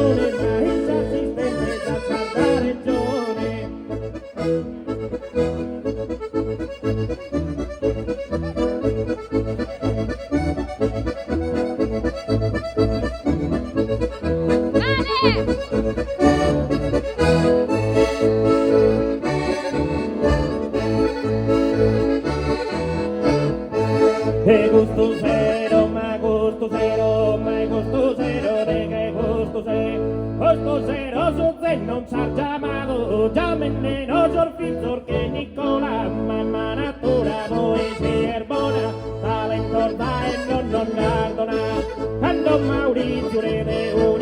regione, ma il assistente da salda regione. E gusto cero, ma gusto cero, ma gusto cero, de que gusto cero, su se non s'ha chiamato, già meno giorfizor che Nicola, mamma natura, voi si erbona, talento da e non guardona, quando Maurizio rede una